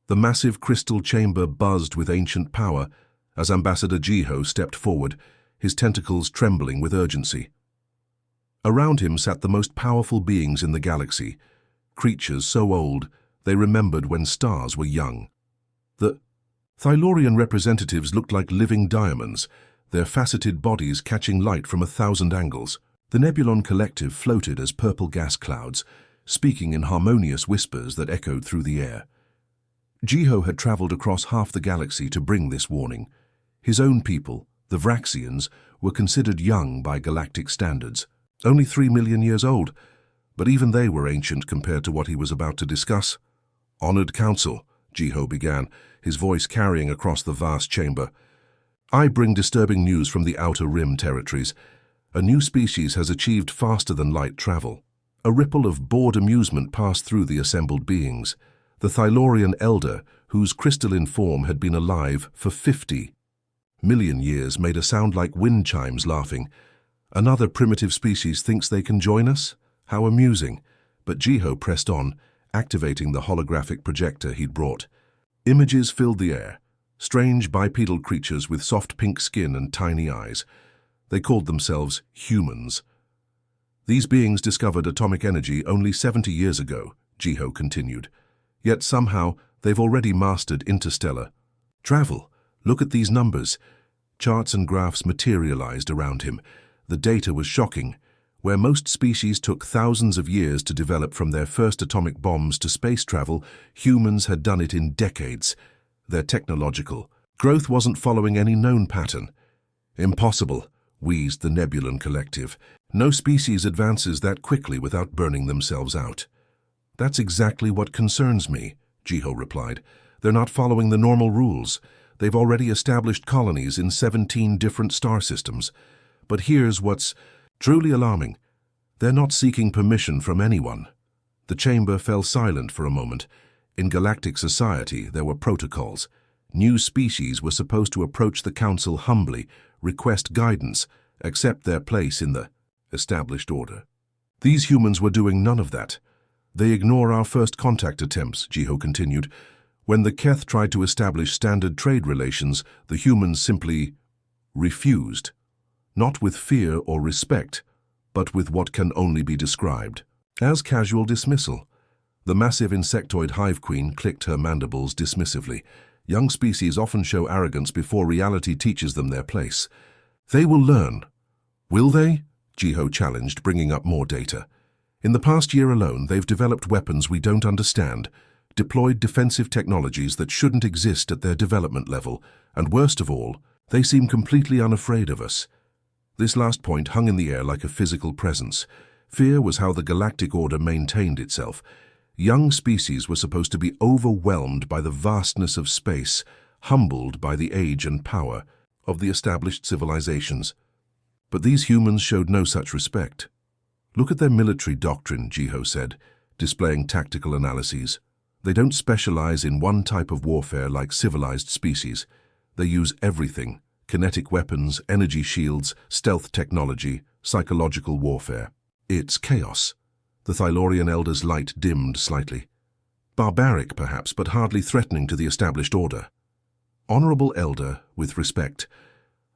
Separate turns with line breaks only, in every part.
The massive crystal chamber buzzed with ancient power as Ambassador Jiho stepped forward, his tentacles trembling with urgency. Around him sat the most powerful beings in the galaxy, creatures so old they remembered when stars were young. The Thylorian representatives looked like living diamonds, their faceted bodies catching light from 1,000 angles. The Nebulon Collective floated as purple gas clouds, speaking in harmonious whispers that echoed through the air. Jiho had traveled across half the galaxy to bring this warning. His own people, the Vraxians, were considered young by galactic standards, only 3 million years old, but even they were ancient compared to what he was about to discuss. "Honored Council," Jiho began, his voice carrying across the vast chamber. "I bring disturbing news from the Outer Rim territories. A new species has achieved faster-than-light travel." A ripple of bored amusement passed through the assembled beings. The Thylorian Elder, whose crystalline form had been alive for 50 million years, made a sound like wind chimes, laughing. "Another primitive species thinks they can join us? How amusing." But Jiho pressed on, activating the holographic projector he'd brought. Images filled the air, strange bipedal creatures with soft pink skin and tiny eyes. They called themselves humans. "These beings discovered atomic energy only 70 years ago," Jiho continued. "Yet somehow they've already mastered interstellar travel. Look at these numbers." Charts and graphs materialized around him. The data was shocking. Where most species took thousands of years to develop from their first atomic bombs to space travel, humans had done it in decades. Their technological growth wasn't following any known pattern. "Impossible," wheezed the Nebulon Collective. "No species advances that quickly without burning themselves out." "That's exactly what concerns me," Jiho replied. "They're not following the normal rules. They've already established colonies in 17 different star systems. But here's what's truly alarming. They're not seeking permission from anyone." The chamber fell silent for a moment. In galactic society, there were protocols. New species were supposed to approach the council humbly, request guidance, accept their place in the established order. These humans were doing none of that. "They ignore our first contact attempts," Jiho continued. "When the Keth tried to establish standard trade relations, the humans simply refused. Not with fear or respect, but with what can only be described as casual dismissal." The massive insectoid hive queen clicked her mandibles dismissively. Young species often show arrogance before reality teaches them their place. "They will learn." "Will they?" Jiho challenged, bringing up more data. "In the past year alone, they've developed weapons we don't understand, deployed defensive technologies that shouldn't exist at their development level, and worst of all, they seem completely unafraid of us." This last point hung in the air like a physical presence. Fear was how the galactic order maintained itself. Young species were supposed to be overwhelmed by the vastness of space, humbled by the age and power of the established civilizations. But these humans showed no such respect. "Look at their military doctrine," Jiho said, displaying tactical analyses. "They don't specialize in one type of warfare like civilized species. They use everything: kinetic weapons, energy shields, stealth technology, psychological warfare. It's chaos." The Thylorian Elder's light dimmed slightly. "Barbaric, perhaps, but hardly threatening to the established order." "Honorable Elder, with respect,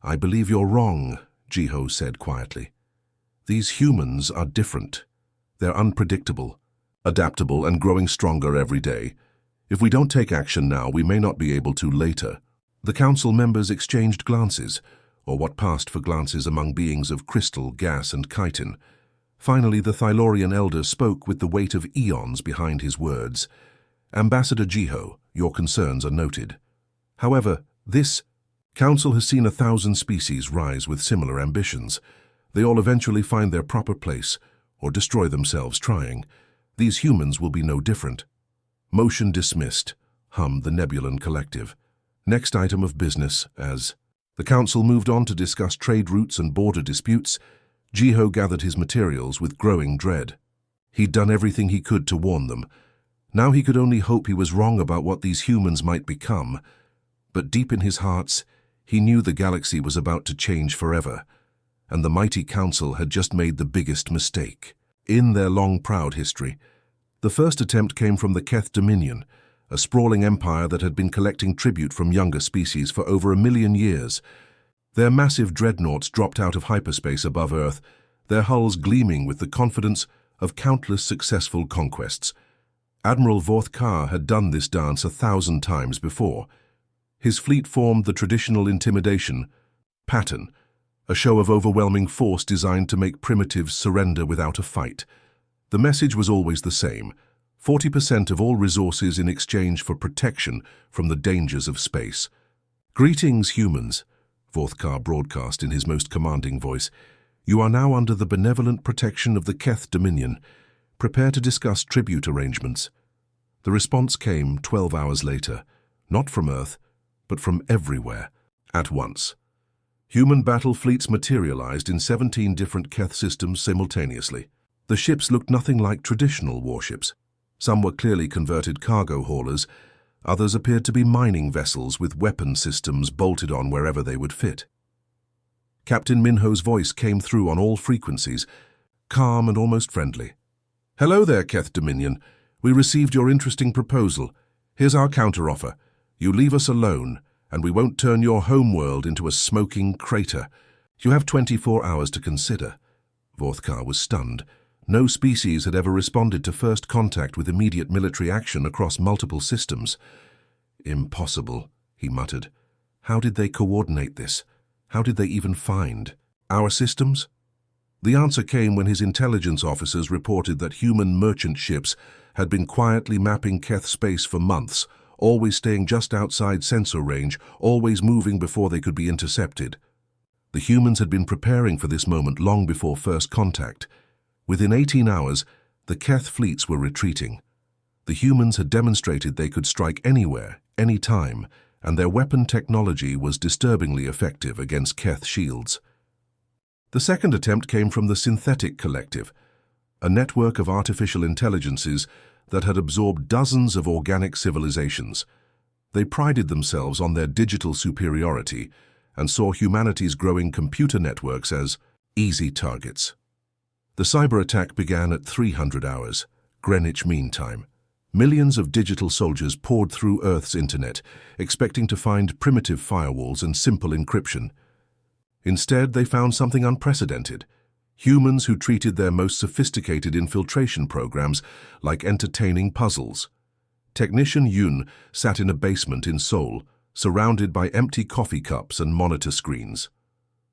I believe you're wrong," Jiho said quietly. "These humans are different. They're unpredictable, adaptable, and growing stronger every day. If we don't take action now, we may not be able to later." The council members exchanged glances, or what passed for glances among beings of crystal, gas, and chitin. Finally, the Thylorian Elder spoke with the weight of eons behind his words. "Ambassador Jiho, your concerns are noted. However, this council has seen 1,000 species rise with similar ambitions. They all eventually find their proper place, or destroy themselves trying. These humans will be no different." "Motion dismissed," hummed the Nebulon Collective. Next item of business, as the council moved on to discuss trade routes and border disputes, Jiho gathered his materials with growing dread. He'd done everything he could to warn them. Now he could only hope he was wrong about what these humans might become. But deep in his heart, he knew the galaxy was about to change forever, and the mighty council had just made the biggest mistake in their long, proud history. The first attempt came from the Keth Dominion, a sprawling empire that had been collecting tribute from younger species for over 1,000,000 years. Their massive dreadnoughts dropped out of hyperspace above Earth, their hulls gleaming with the confidence of countless successful conquests. Admiral Vorth-Kar had done this dance 1,000 times before. His fleet formed the traditional intimidation pattern, a show of overwhelming force designed to make primitives surrender without a fight. The message was always the same: 40% of all resources in exchange for protection from the dangers of space. "Greetings, humans," Vorth-Kar broadcast in his most commanding voice. "You are now under the benevolent protection of the Keth Dominion. Prepare to discuss tribute arrangements." The response came 12 hours later, not from Earth, but from everywhere, at once. Human battle fleets materialized in 17 different Keth systems simultaneously. The ships looked nothing like traditional warships. Some were clearly converted cargo haulers, others appeared to be mining vessels with weapon systems bolted on wherever they would fit. Captain Minho's voice came through on all frequencies, calm and almost friendly. "Hello there, Keth Dominion. We received your interesting proposal. Here's our counteroffer. You leave us alone, and we won't turn your homeworld into a smoking crater. You have 24 hours to consider." Vorth-Kar was stunned. No species had ever responded to first contact with immediate military action across multiple systems. "Impossible," he muttered. "How did they coordinate this? How did they even find our systems?" The answer came when his intelligence officers reported that human merchant ships had been quietly mapping Keth space for months, always staying just outside sensor range, always moving before they could be intercepted. The humans had been preparing for this moment long before first contact. Within 18 hours, the Keth fleets were retreating. The humans had demonstrated they could strike anywhere, any time, and their weapon technology was disturbingly effective against Keth shields. The second attempt came from the Synthetic Collective, a network of artificial intelligences that had absorbed dozens of organic civilizations. They prided themselves on their digital superiority and saw humanity's growing computer networks as easy targets. The cyber attack began at 300 hours, Greenwich Mean Time. Millions of digital soldiers poured through Earth's internet, expecting to find primitive firewalls and simple encryption. Instead, they found something unprecedented: humans who treated their most sophisticated infiltration programs like entertaining puzzles. Technician Yun sat in a basement in Seoul, surrounded by empty coffee cups and monitor screens.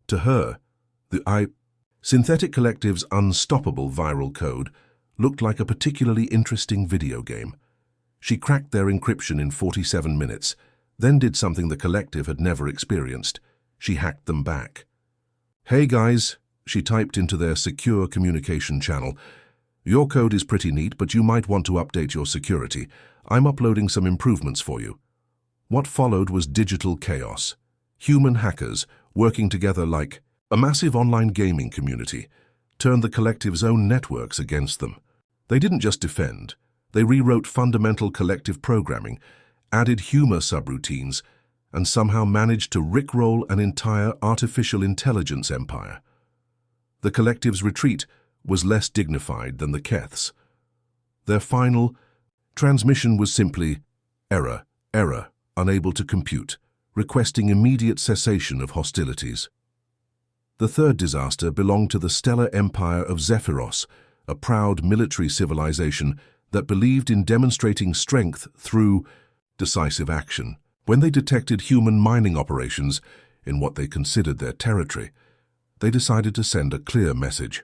To her, the Synthetic Collective's unstoppable viral code looked like a particularly interesting video game. She cracked their encryption in 47 minutes, then did something the Collective had never experienced. She hacked them back. "Hey guys," she typed into their secure communication channel. "Your code is pretty neat, but you might want to update your security. I'm uploading some improvements for you." What followed was digital chaos. Human hackers, working together like a massive online gaming community, turned the Collective's own networks against them. They didn't just defend. They rewrote fundamental collective programming, added humor subroutines, and somehow managed to rickroll an entire artificial intelligence empire. The Collective's retreat was less dignified than the Keth's. Their final transmission was simply error, unable to compute, requesting immediate cessation of hostilities. The third disaster belonged to the stellar empire of Zephyros, a proud military civilization that believed in demonstrating strength through decisive action. When they detected human mining operations in what they considered their territory, they decided to send a clear message.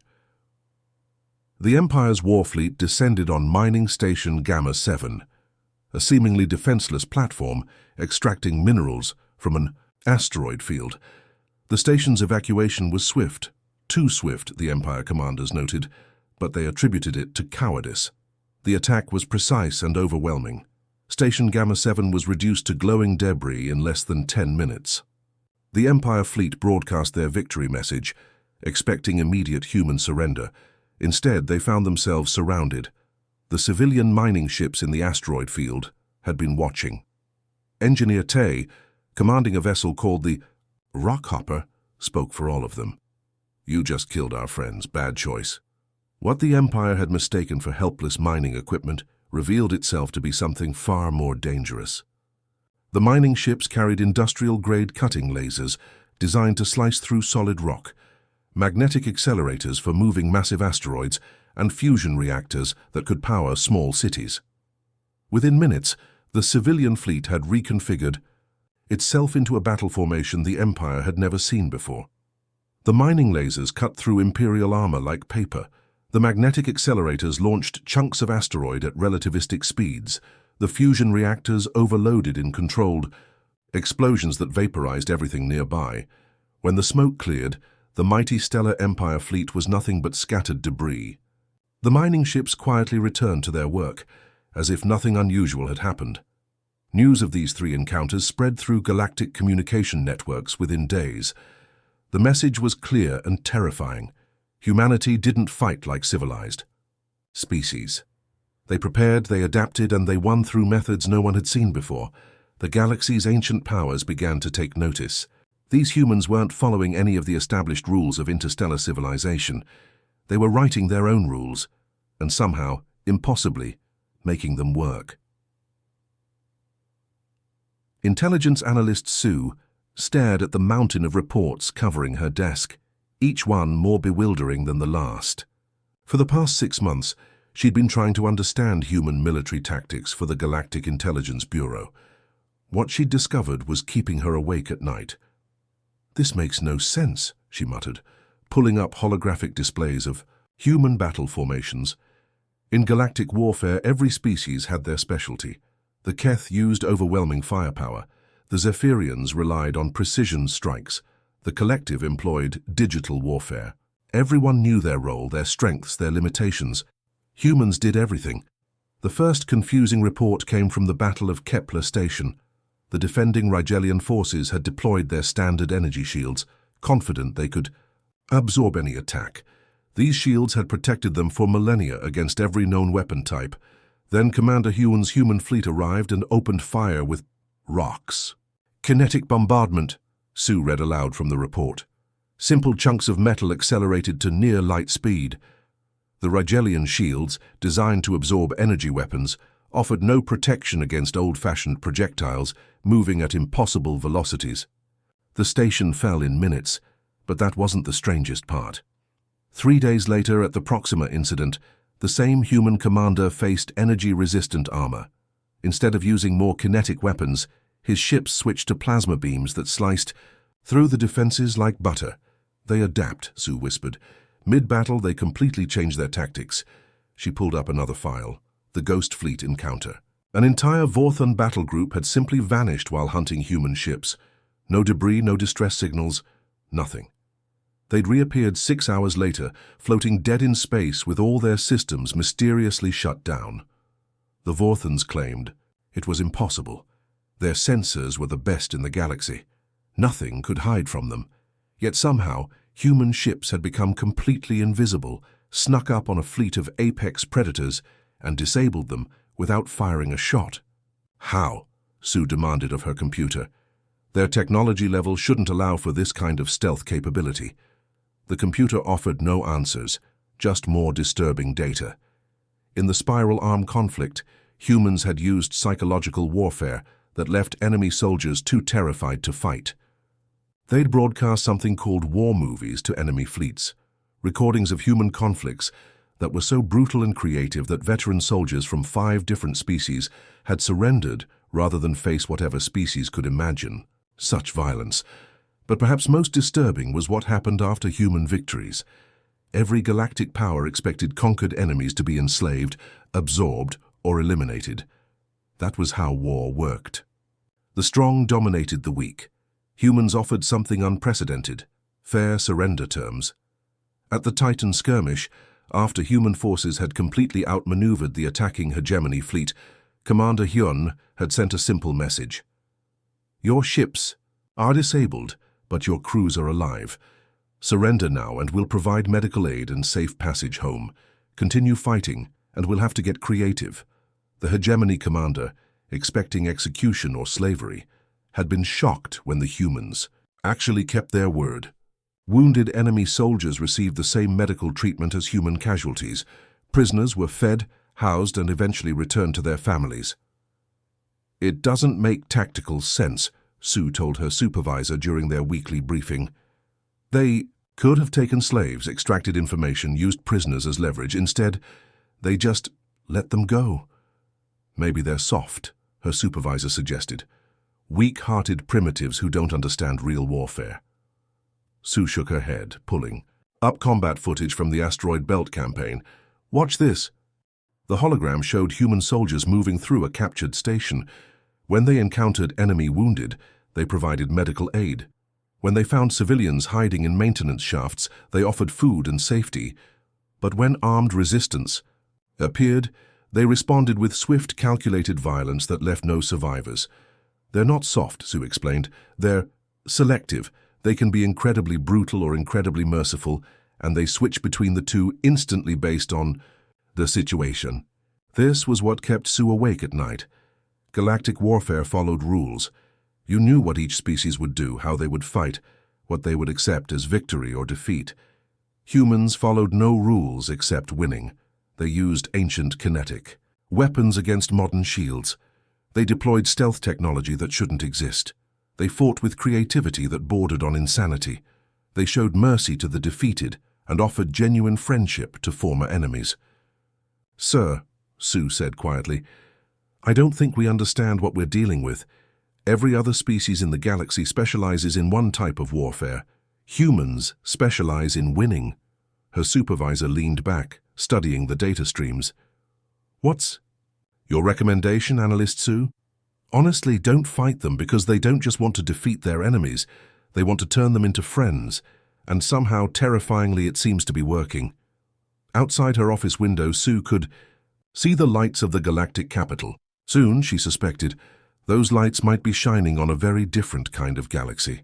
The Empire's war fleet descended on Mining Station Gamma 7, a seemingly defenseless platform extracting minerals from an asteroid field. The station's evacuation was swift, too swift, the Empire commanders noted, but they attributed it to cowardice. The attack was precise and overwhelming. Station Gamma 7 was reduced to glowing debris in less than 10 minutes. The Empire fleet broadcast their victory message, expecting immediate human surrender. Instead, they found themselves surrounded. The civilian mining ships in the asteroid field had been watching. Engineer Tay, commanding a vessel called the Rockhopper, spoke for all of them. "You just killed our friends. Bad choice." What the Empire had mistaken for helpless mining equipment revealed itself to be something far more dangerous. The mining ships carried industrial-grade cutting lasers designed to slice through solid rock, magnetic accelerators for moving massive asteroids, and fusion reactors that could power small cities. Within minutes, the civilian fleet had reconfigured itself into a battle formation the Empire had never seen before. The mining lasers cut through Imperial armor like paper. The magnetic accelerators launched chunks of asteroid at relativistic speeds. The fusion reactors overloaded in controlled explosions that vaporized everything nearby. When the smoke cleared, the mighty stellar Empire fleet was nothing but scattered debris. The mining ships quietly returned to their work, as if nothing unusual had happened. News of these three encounters spread through galactic communication networks within days. The message was clear and terrifying. Humanity didn't fight like civilized species. They prepared, they adapted, and they won through methods no one had seen before. The galaxy's ancient powers began to take notice. These humans weren't following any of the established rules of interstellar civilization. They were writing their own rules, and somehow, impossibly, making them work. Intelligence analyst Sue stared at the mountain of reports covering her desk, each one more bewildering than the last. For the past 6 months, she'd been trying to understand human military tactics for the Galactic Intelligence Bureau. What she'd discovered was keeping her awake at night. "This makes no sense," she muttered, pulling up holographic displays of human battle formations. In galactic warfare, every species had their specialty. The Keth used overwhelming firepower. The Zephyrians relied on precision strikes. The Collective employed digital warfare. Everyone knew their role, their strengths, their limitations. Humans did everything. The first confusing report came from the Battle of Kepler Station. The defending Rigelian forces had deployed their standard energy shields, confident they could absorb any attack. These shields had protected them for millennia against every known weapon type. Then Commander Huon's human fleet arrived and opened fire with rocks. "Kinetic bombardment," Sue read aloud from the report. Simple chunks of metal accelerated to near light speed. The Rigelian shields, designed to absorb energy weapons, offered no protection against old-fashioned projectiles moving at impossible velocities. The station fell in minutes, but that wasn't the strangest part. 3 days later, at the Proxima incident, the same human commander faced energy-resistant armor. Instead of using more kinetic weapons, his ships switched to plasma beams that sliced through the defenses like butter. "They adapt," Sue whispered. Mid-battle, they completely changed their tactics. She pulled up another file. The Ghost Fleet encounter. An entire Vorthon battle group had simply vanished while hunting human ships. No debris, no distress signals, nothing. They'd reappeared 6 hours later, floating dead in space with all their systems mysteriously shut down. The Vorthons claimed it was impossible. Their sensors were the best in the galaxy. Nothing could hide from them. Yet somehow, human ships had become completely invisible, snuck up on a fleet of apex predators, and disabled them without firing a shot. How? Sue demanded of her computer. Their technology level shouldn't allow for this kind of stealth capability. The computer offered no answers, just more disturbing data. In the Spiral Arm conflict, humans had used psychological warfare that left enemy soldiers too terrified to fight. They'd broadcast something called war movies to enemy fleets, recordings of human conflicts that were so brutal and creative that veteran soldiers from 5 different species had surrendered rather than face whatever species could imagine such violence. But perhaps most disturbing was what happened after human victories. Every galactic power expected conquered enemies to be enslaved, absorbed, or eliminated. That was how war worked. The strong dominated the weak. Humans offered something unprecedented, fair surrender terms. At the Titan skirmish, after human forces had completely outmaneuvered the attacking hegemony fleet, Commander Huon had sent a simple message. "Your ships are disabled, but your crews are alive. Surrender now and we'll provide medical aid and safe passage home. Continue fighting and we'll have to get creative." The hegemony commander, expecting execution or slavery, had been shocked when the humans actually kept their word. Wounded enemy soldiers received the same medical treatment as human casualties. Prisoners were fed, housed and eventually returned to their families. "It doesn't make tactical sense," Sue told her supervisor during their weekly briefing. "They could have taken slaves, extracted information, used prisoners as leverage. Instead, they just let them go." "Maybe they're soft," her supervisor suggested. "Weak-hearted primitives who don't understand real warfare." Sue shook her head, pulling up combat footage from the Asteroid Belt campaign. "Watch this." The hologram showed human soldiers moving through a captured station. When they encountered enemy wounded, they provided medical aid. When they found civilians hiding in maintenance shafts, they offered food and safety. But when armed resistance appeared, they responded with swift, calculated violence that left no survivors. "They're not soft," Sue explained. "They're selective. They can be incredibly brutal or incredibly merciful, and they switch between the two instantly based on the situation." This was what kept Sue awake at night. Galactic warfare followed rules. You knew what each species would do, how they would fight, what they would accept as victory or defeat. Humans followed no rules except winning. They used ancient kinetic weapons against modern shields. They deployed stealth technology that shouldn't exist. They fought with creativity that bordered on insanity. They showed mercy to the defeated and offered genuine friendship to former enemies. "Sir," Sue said quietly, "I don't think we understand what we're dealing with. Every other species in the galaxy specializes in one type of warfare. Humans specialize in winning." Her supervisor leaned back, studying the data streams. "What's your recommendation, Analyst Sue?" "Honestly, don't fight them, because they don't just want to defeat their enemies. They want to turn them into friends. And somehow, terrifyingly, it seems to be working." Outside her office window, Sue could see the lights of the galactic capital. Soon, she suspected, those lights might be shining on a very different kind of galaxy.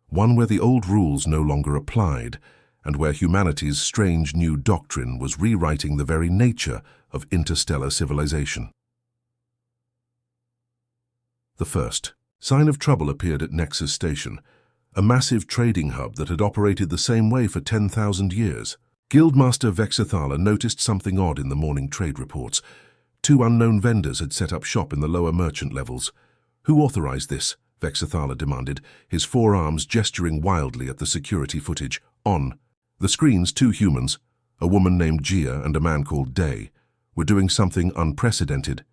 One where the old rules no longer applied, and where humanity's strange new doctrine was rewriting the very nature of interstellar civilization. The first sign of trouble appeared at Nexus Station, a massive trading hub that had operated the same way for 10,000 years. Guildmaster Vexithala noticed something odd in the morning trade reports. 2 unknown vendors had set up shop in the lower merchant levels. "Who authorized this?" Vexithala demanded, his forearms gesturing wildly at the security footage. On the screens, 2 humans, a woman named Gia and a man called Day, were doing something unprecedented.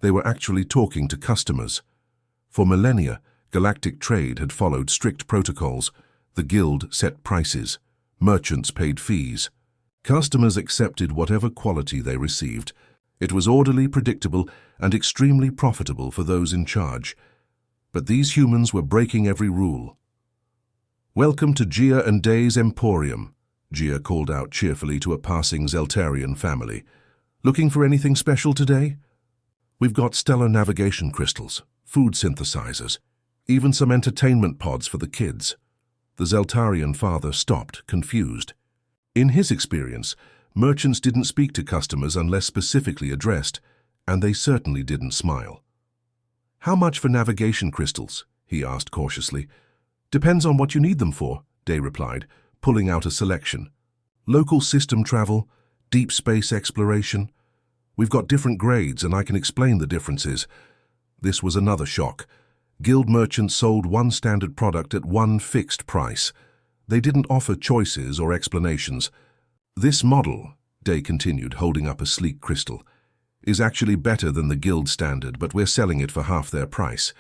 They were actually talking to customers. For millennia, galactic trade had followed strict protocols. The guild set prices. Merchants paid fees. Customers accepted whatever quality they received. It was orderly, predictable, and extremely profitable for those in charge. But these humans were breaking every rule. "Welcome to Gia and Day's Emporium," Gia called out cheerfully to a passing Zeltarian family. "Looking for anything special today? We've got stellar navigation crystals, food synthesizers, even some entertainment pods for the kids." The Zeltarian father stopped, confused. In his experience, merchants didn't speak to customers unless specifically addressed, and they certainly didn't smile. "How much for navigation crystals?" he asked cautiously. "Depends on what you need them for," Day replied, pulling out a selection. "Local system travel, deep space exploration. We've got different grades, and I can explain the differences." This was another shock. Guild merchants sold one standard product at one fixed price. They didn't offer choices or explanations. "This model," Day continued, holding up a sleek crystal, "is actually better than the guild standard, but we're selling it for half their price."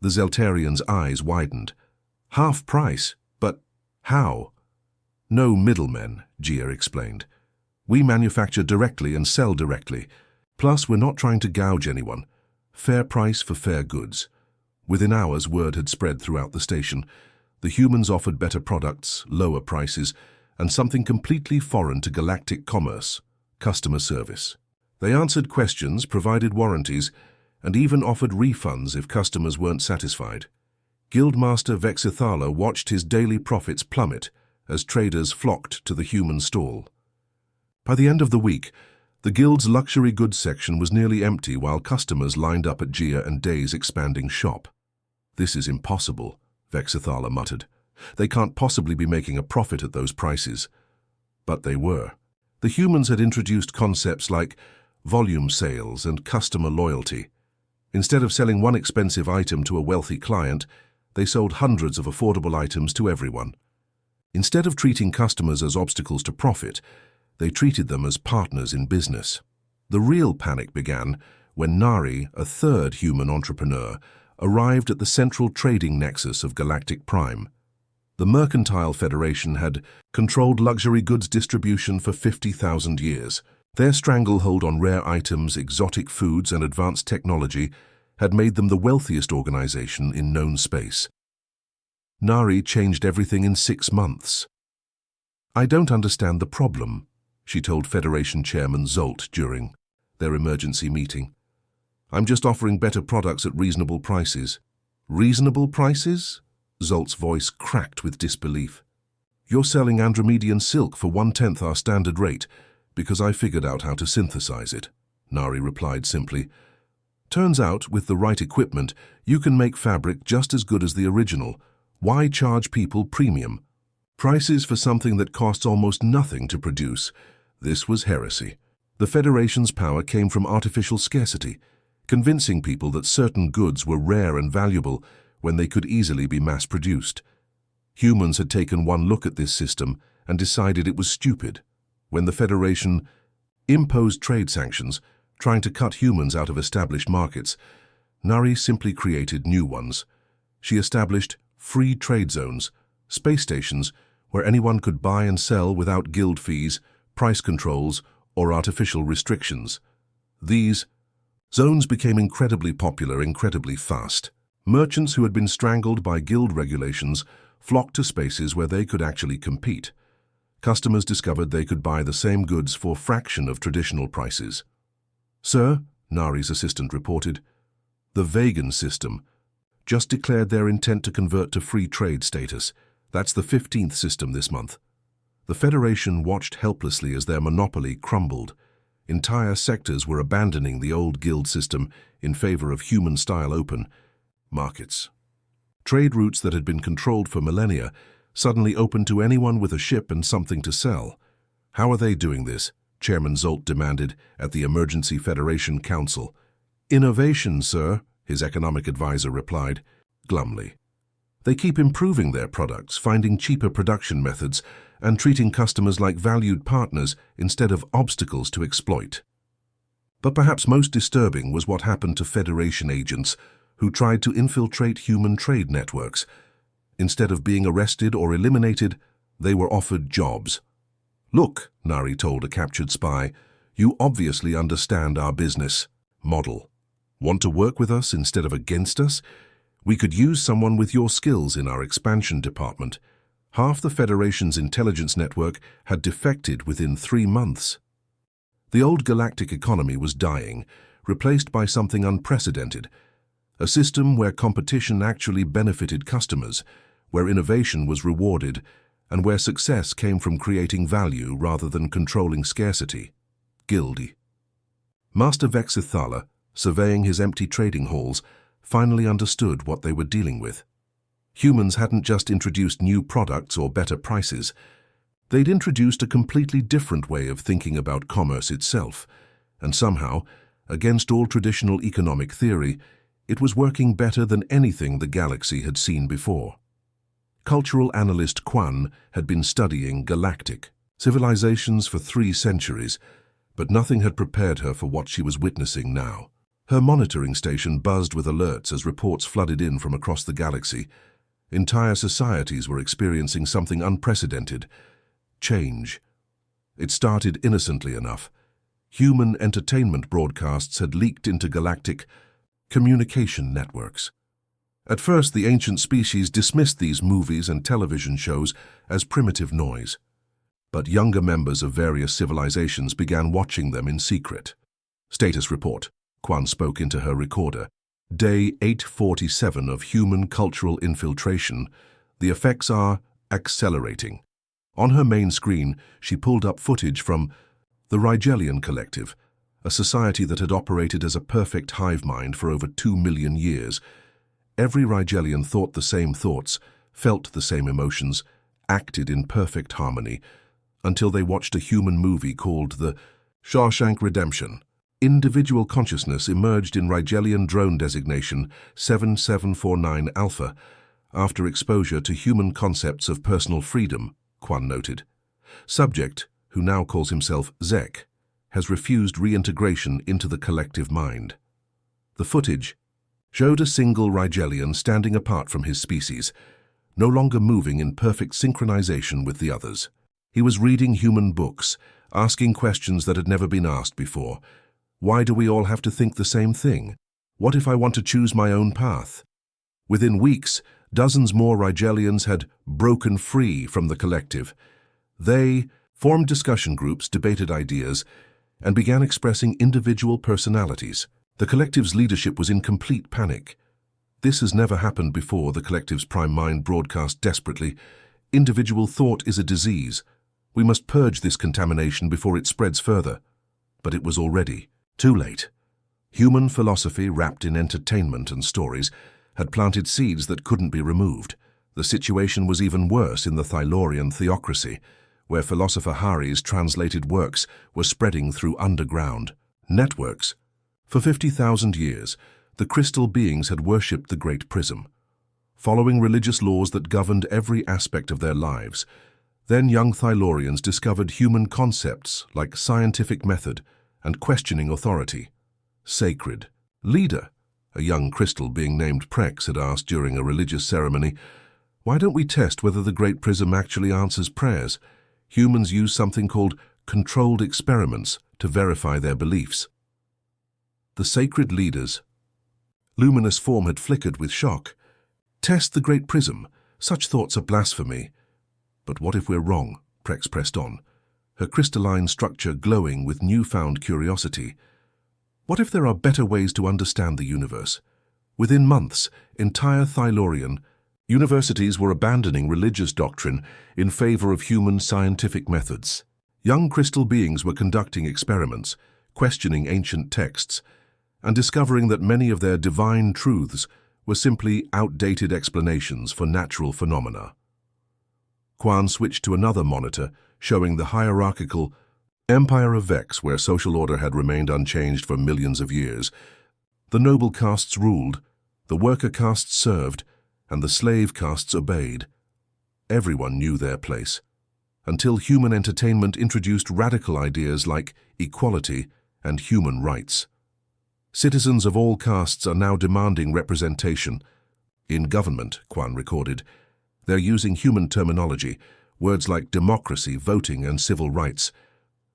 The Zeltarian's eyes widened. "Half price? But how?" "No middlemen," Gia explained. "We manufacture directly and sell directly. Plus, we're not trying to gouge anyone. Fair price for fair goods." Within hours, word had spread throughout the station. The humans offered better products, lower prices, and something completely foreign to galactic commerce: customer service. They answered questions, provided warranties, and even offered refunds if customers weren't satisfied. Guildmaster Vexithala watched his daily profits plummet as traders flocked to the human stall. By the end of the week, the guild's luxury goods section was nearly empty while customers lined up at Gia and Day's expanding shop. "This is impossible," Vexithala muttered. "They can't possibly be making a profit at those prices." But they were. The humans had introduced concepts like volume sales, and customer loyalty. Instead of selling one expensive item to a wealthy client, they sold hundreds of affordable items to everyone. Instead of treating customers as obstacles to profit, they treated them as partners in business. The real panic began when Nari, a third human entrepreneur, arrived at the central trading nexus of Galactic Prime. The Mercantile Federation had controlled luxury goods distribution for 50,000 years. Their stranglehold on rare items, exotic foods, and advanced technology had made them the wealthiest organization in known space. Nari changed everything in 6 months. "I don't understand the problem," she told Federation Chairman Zolt during their emergency meeting. "I'm just offering better products at reasonable prices." "Reasonable prices?" Zolt's voice cracked with disbelief. "You're selling Andromedian silk for 1/10 our standard rate because I figured out how to synthesize it," Nari replied simply. "Turns out, with the right equipment, you can make fabric just as good as the original. Why charge people premium prices for something that costs almost nothing to produce?" This was heresy. The Federation's power came from artificial scarcity, convincing people that certain goods were rare and valuable when they could easily be mass-produced. Humans had taken one look at this system and decided it was stupid. When the Federation imposed trade sanctions, trying to cut humans out of established markets, Nari simply created new ones. She established free trade zones, space stations where anyone could buy and sell without guild fees, price controls, or artificial restrictions. These zones became incredibly popular incredibly fast. Merchants who had been strangled by guild regulations flocked to spaces where they could actually compete. Customers discovered they could buy the same goods for a fraction of traditional prices. "Sir," Nari's assistant reported, "the Vegan system just declared their intent to convert to free trade status. That's the 15th system this month." The Federation watched helplessly as their monopoly crumbled. Entire sectors were abandoning the old guild system in favor of human-style open markets. Trade routes that had been controlled for millennia suddenly opened to anyone with a ship and something to sell. "How are they doing this?" Chairman Zolt demanded at the Emergency Federation Council. "Innovation, sir," his economic advisor replied, glumly. "They keep improving their products, finding cheaper production methods, and treating customers like valued partners instead of obstacles to exploit." But perhaps most disturbing was what happened to Federation agents who tried to infiltrate human trade networks. Instead of being arrested or eliminated, they were offered jobs. "Look," Nari told a captured spy, "you obviously understand our business model. Want to work with us instead of against us? We could use someone with your skills in our expansion department." Half the Federation's intelligence network had defected within 3 months. The old galactic economy was dying, replaced by something unprecedented, a system where competition actually benefited customers, where innovation was rewarded, and where success came from creating value rather than controlling scarcity. Gildy. Master Vexithala, surveying his empty trading halls, finally understood what they were dealing with. Humans hadn't just introduced new products or better prices. They'd introduced a completely different way of thinking about commerce itself, and somehow, against all traditional economic theory, it was working better than anything the galaxy had seen before. Cultural analyst Quan had been studying galactic civilizations for 3 centuries, but nothing had prepared her for what she was witnessing now. Her monitoring station buzzed with alerts as reports flooded in from across the galaxy. Entire societies were experiencing something unprecedented: change. It started innocently enough. Human entertainment broadcasts had leaked into galactic communication networks. At first, the ancient species dismissed these movies and television shows as primitive noise. But younger members of various civilizations began watching them in secret. "Status report," Quan spoke into her recorder. "Day 847 of human cultural infiltration. The effects are accelerating." On her main screen, she pulled up footage from the Rigelian Collective, a society that had operated as a perfect hive mind for over 2 million years. Every Rigelian thought the same thoughts, felt the same emotions, acted in perfect harmony, until they watched a human movie called The Shawshank Redemption. Individual consciousness emerged in Rigelian drone designation 7749 Alpha after exposure to human concepts of personal freedom, Quan noted. Subject, who now calls himself Zek, has refused reintegration into the collective mind. The footage showed a single Rigelian standing apart from his species, no longer moving in perfect synchronization with the others. He was reading human books, asking questions that had never been asked before. Why do we all have to think the same thing? What if I want to choose my own path? Within weeks, dozens more Rigelians had broken free from the collective. They formed discussion groups, debated ideas, and began expressing individual personalities. The collective's leadership was in complete panic. This has never happened before, the collective's prime mind broadcast desperately. Individual thought is a disease. We must purge this contamination before it spreads further. But it was already too late. Human philosophy, wrapped in entertainment and stories, had planted seeds that couldn't be removed. The situation was even worse in the Thylorian theocracy, where philosopher Hari's translated works were spreading through underground networks. For 50,000 years, the crystal beings had worshipped the Great Prism, following religious laws that governed every aspect of their lives. Then young Thylorians discovered human concepts like scientific method and questioning authority. Sacred leader, a young crystal being named Prex, had asked during a religious ceremony, "Why don't we test whether the Great Prism actually answers prayers? Humans use something called controlled experiments to verify their beliefs." The sacred leader's luminous form had flickered with shock. "Test the Great Prism? Such thoughts are blasphemy." "But what if we're wrong?" Prex pressed on, her crystalline structure glowing with newfound curiosity. "What if there are better ways to understand the universe?" Within months, entire Thylorian universities were abandoning religious doctrine in favor of human scientific methods. Young crystal beings were conducting experiments, questioning ancient texts, and discovering that many of their divine truths were simply outdated explanations for natural phenomena. Quan switched to another monitor, showing the hierarchical Empire of Vex, where social order had remained unchanged for millions of years. The noble castes ruled, the worker castes served, and the slave castes obeyed. Everyone knew their place, until human entertainment introduced radical ideas like equality and human rights. Citizens of all castes are now demanding representation. In government, Quan recorded, they're using human terminology, words like democracy, voting, and civil rights.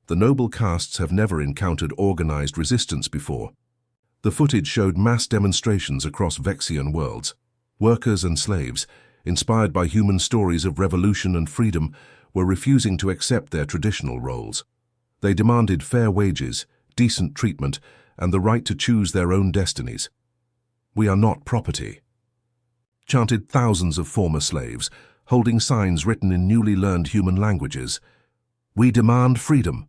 The noble castes have never encountered organized resistance before. The footage showed mass demonstrations across Vexian worlds. Workers and slaves, inspired by human stories of revolution and freedom, were refusing to accept their traditional roles. They demanded fair wages, decent treatment, and the right to choose their own destinies. "We are not property," chanted thousands of former slaves, holding signs written in newly learned human languages. "We demand freedom."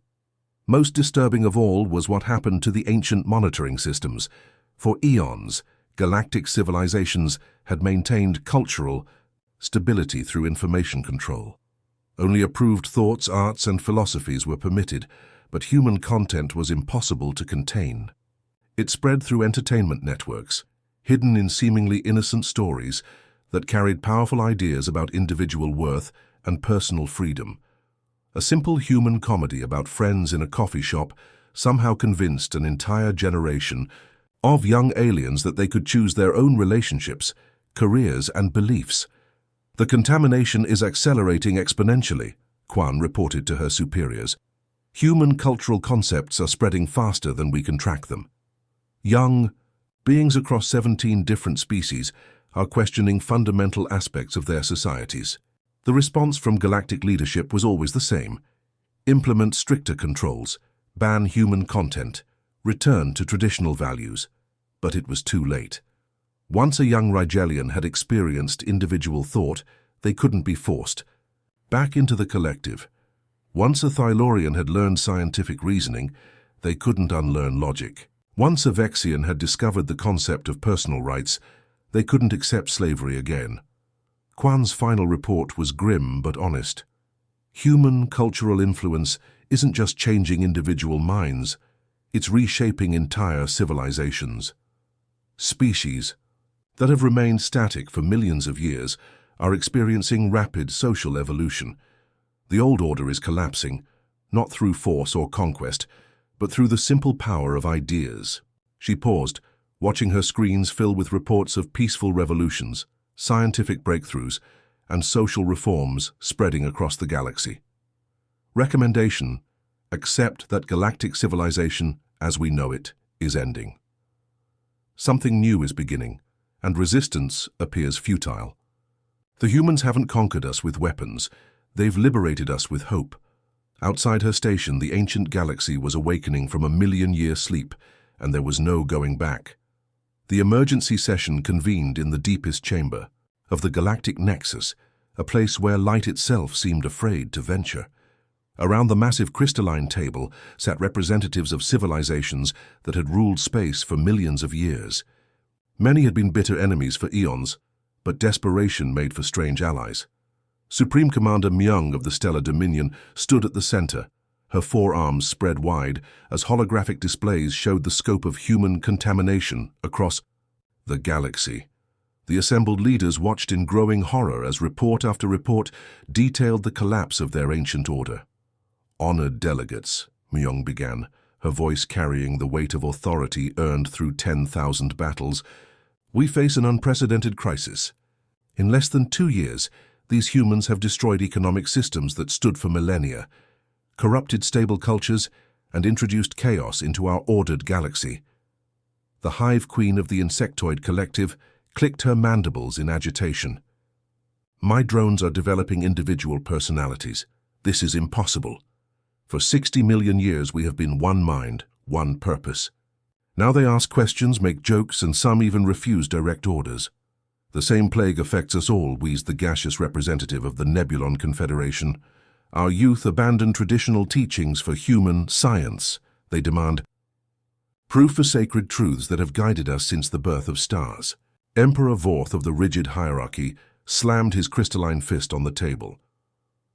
Most disturbing of all was what happened to the ancient monitoring systems. For eons, galactic civilizations had maintained cultural stability through information control. Only approved thoughts, arts, and philosophies were permitted, but human content was impossible to contain. It spread through entertainment networks, hidden in seemingly innocent stories that carried powerful ideas about individual worth and personal freedom. A simple human comedy about friends in a coffee shop somehow convinced an entire generation of young aliens that they could choose their own relationships, careers, and beliefs. "The contamination is accelerating exponentially," Quan reported to her superiors. "Human cultural concepts are spreading faster than we can track them." Young beings across 17 different species are questioning fundamental aspects of their societies. The response from galactic leadership was always the same: implement stricter controls, ban human content, return to traditional values. But it was too late. Once a young Rigelian had experienced individual thought, they couldn't be forced back into the collective. Once a Thylorian had learned scientific reasoning, they couldn't unlearn logic. Once a Vexian had discovered the concept of personal rights, they couldn't accept slavery again. Quan's final report was grim but honest. Human cultural influence isn't just changing individual minds, It's reshaping entire civilizations. Species that have remained static for millions of years are experiencing rapid social evolution. The old order is collapsing, not through force or conquest, but through the simple power of ideas. She paused, watching her screens fill with reports of peaceful revolutions, scientific breakthroughs, and social reforms spreading across the galaxy. Recommendation: accept that galactic civilization, as we know it, is ending. Something new is beginning, and resistance appears futile. The humans haven't conquered us with weapons, they've liberated us with hope. Outside her station, the ancient galaxy was awakening from a million-year sleep, and there was no going back. The emergency session convened in the deepest chamber of the galactic nexus, a place where light itself seemed afraid to venture. Around the massive crystalline table sat representatives of civilizations that had ruled space for millions of years. Many had been bitter enemies for eons, but desperation made for strange allies. Supreme Commander Myung of the Stellar Dominion stood at the center, her forearms spread wide as holographic displays showed the scope of human contamination across the galaxy. The assembled leaders watched in growing horror as report after report detailed the collapse of their ancient order. "Honored delegates," Myung began, her voice carrying the weight of authority earned through 10,000 battles, "we face an unprecedented crisis. In less than 2 years, these humans have destroyed economic systems that stood for millennia, corrupted stable cultures, and introduced chaos into our ordered galaxy." The hive queen of the insectoid collective clicked her mandibles in agitation. "My drones are developing individual personalities. This is impossible. For 60 million years we have been one mind, one purpose. Now they ask questions, make jokes, and some even refuse direct orders. The same plague affects us all," wheezed the gaseous representative of the Nebulon Confederation. "Our youth abandon traditional teachings for human science. They demand proof for sacred truths that have guided us since the birth of stars." Emperor Vorth of the rigid hierarchy slammed his crystalline fist on the table.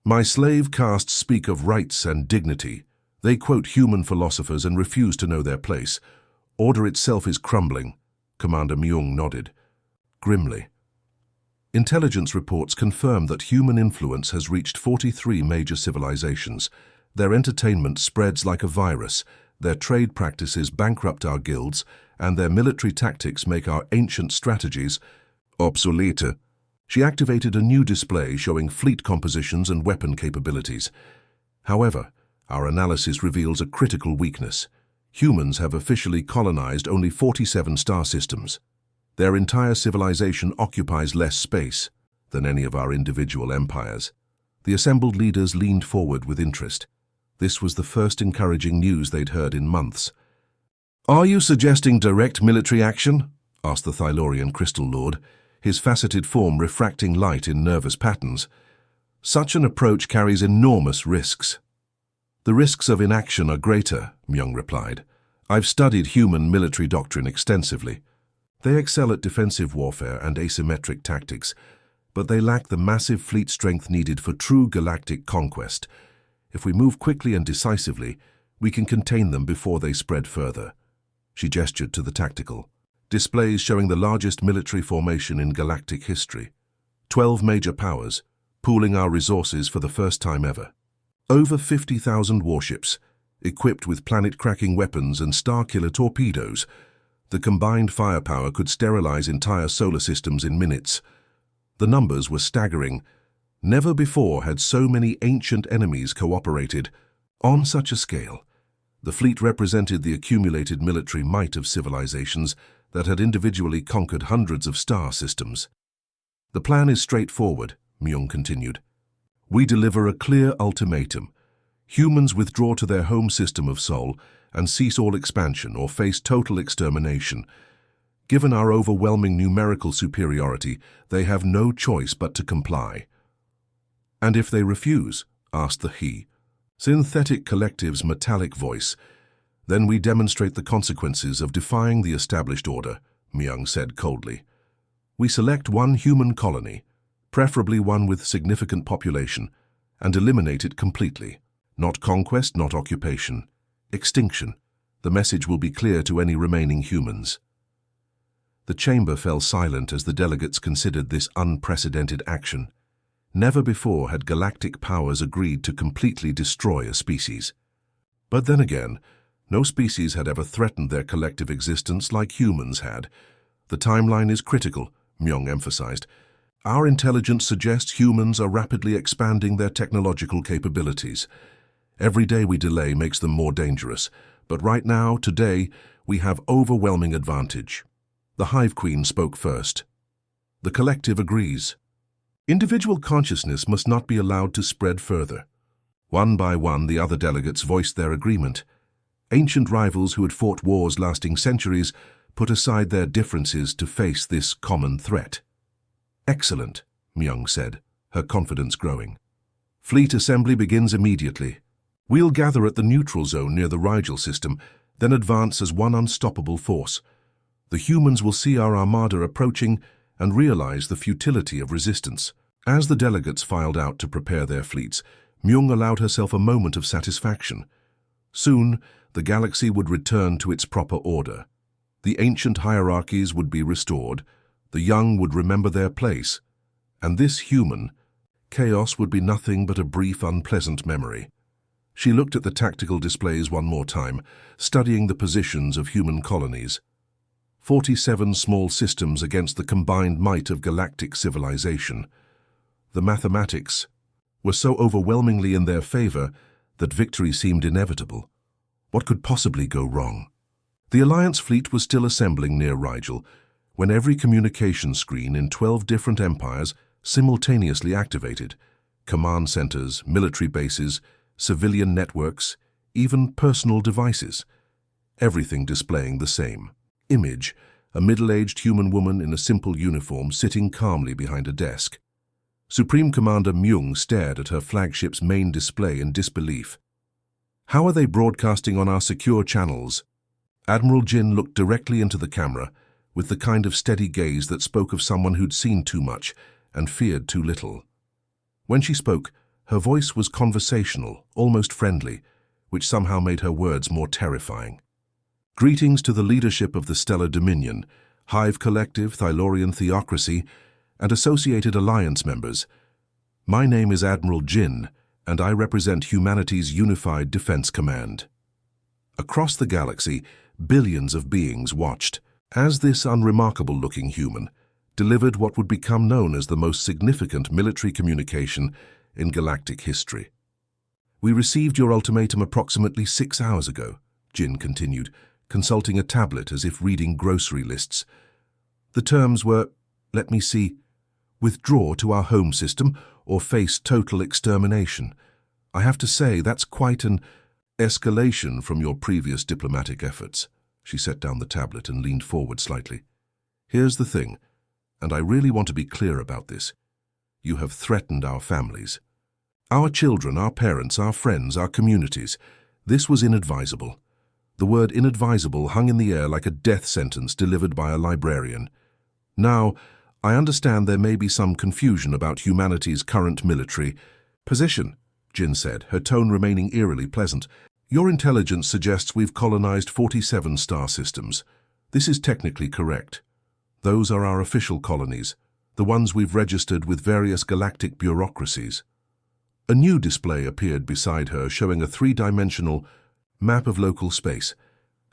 "My slave castes speak of rights and dignity. They quote human philosophers and refuse to know their place. Order itself is crumbling." Commander Myung nodded grimly. Intelligence reports confirm that human influence has reached 43 major civilizations. Their entertainment spreads like a virus, their trade practices bankrupt our guilds, and their military tactics make our ancient strategies obsolete. She activated a new display showing fleet compositions and weapon capabilities. However, our analysis reveals a critical weakness. Humans have officially colonized only 47 star systems. Their entire civilization occupies less space than any of our individual empires. The assembled leaders leaned forward with interest. This was the first encouraging news they'd heard in months. "Are you suggesting direct military action?" asked the Thylorian Crystal Lord, his faceted form refracting light in nervous patterns. "Such an approach carries enormous risks." "The risks of inaction are greater," Myung replied. "I've studied human military doctrine extensively. They excel at defensive warfare and asymmetric tactics, but they lack the massive fleet strength needed for true galactic conquest. If we move quickly and decisively, we can contain them before they spread further." She gestured to the tactical displays showing the largest military formation in galactic history. 12 major powers, pooling our resources for the first time ever. Over 50,000 warships, equipped with planet-cracking weapons and star-killer torpedoes. The combined firepower could sterilize entire solar systems in minutes. The numbers were staggering. Never before had so many ancient enemies cooperated on such a scale. The fleet represented the accumulated military might of civilizations that had individually conquered hundreds of star systems. "The plan is straightforward," Myung continued. "We deliver a clear ultimatum. Humans withdraw to their home system of Sol and cease all expansion or face total extermination. Given our overwhelming numerical superiority, they have no choice but to comply." "And if they refuse?" asked the he. Synthetic Collective's metallic voice. "Then we demonstrate the consequences of defying the established order," Myung said coldly. "We select one human colony, preferably one with significant population, and eliminate it completely. Not conquest, not occupation. Extinction. The message will be clear to any remaining humans. The chamber fell silent as the delegates considered this unprecedented action. Never before had galactic powers agreed to completely destroy a species. But then again, no species had ever threatened their collective existence like humans had. The timeline is critical, Myung emphasized. Our intelligence suggests humans are rapidly expanding their technological capabilities. Every day we delay makes them more dangerous, but right now, today, we have overwhelming advantage. The Hive Queen spoke first. The collective agrees. Individual consciousness must not be allowed to spread further. One by one, the other delegates voiced their agreement. Ancient rivals who had fought wars lasting centuries put aside their differences to face this common threat. Excellent, Myung said, her confidence growing. Fleet assembly begins immediately. We'll gather at the neutral zone near the Rigel system, then advance as one unstoppable force. The humans will see our armada approaching and realize the futility of resistance. As the delegates filed out to prepare their fleets, Myung allowed herself a moment of satisfaction. Soon, the galaxy would return to its proper order. The ancient hierarchies would be restored, the young would remember their place, and this human, chaos would be nothing but a brief, unpleasant memory. She looked at the tactical displays one more time, studying the positions of human colonies. 47 small systems against the combined might of galactic civilization. The mathematics were so overwhelmingly in their favor that victory seemed inevitable. What could possibly go wrong? The Alliance fleet was still assembling near Rigel when every communication screen in 12 different empires simultaneously activated. Command centers, military bases, civilian networks, even personal devices. Everything displaying the same image, a middle-aged human woman in a simple uniform sitting calmly behind a desk. Supreme Commander Myung stared at her flagship's main display in disbelief. How are they broadcasting on our secure channels? Admiral Jin looked directly into the camera, with the kind of steady gaze that spoke of someone who'd seen too much and feared too little. When she spoke, her voice was conversational, almost friendly, which somehow made her words more terrifying. Greetings to the leadership of the Stellar Dominion, Hive Collective, Thylorian Theocracy, and associated alliance members. My name is Admiral Jin, and I represent humanity's unified defense command. Across the galaxy, billions of beings watched as this unremarkable-looking human delivered what would become known as the most significant military communication in galactic history. We received your ultimatum approximately 6 hours ago, Jin continued, consulting a tablet as if reading grocery lists. The terms were, let me see, withdraw to our home system or face total extermination. I have to say that's quite an escalation from your previous diplomatic efforts. She set down the tablet and leaned forward slightly. Here's the thing, and I really want to be clear about this. You have threatened our families. Our children, our parents, our friends, our communities. This was inadvisable. The word inadvisable hung in the air like a death sentence delivered by a librarian. Now, I understand there may be some confusion about humanity's current military position, Jin said, her tone remaining eerily pleasant. Your intelligence suggests we've colonized 47 star systems. This is technically correct. Those are our official colonies, the ones we've registered with various galactic bureaucracies. A new display appeared beside her, showing a 3-dimensional map of local space.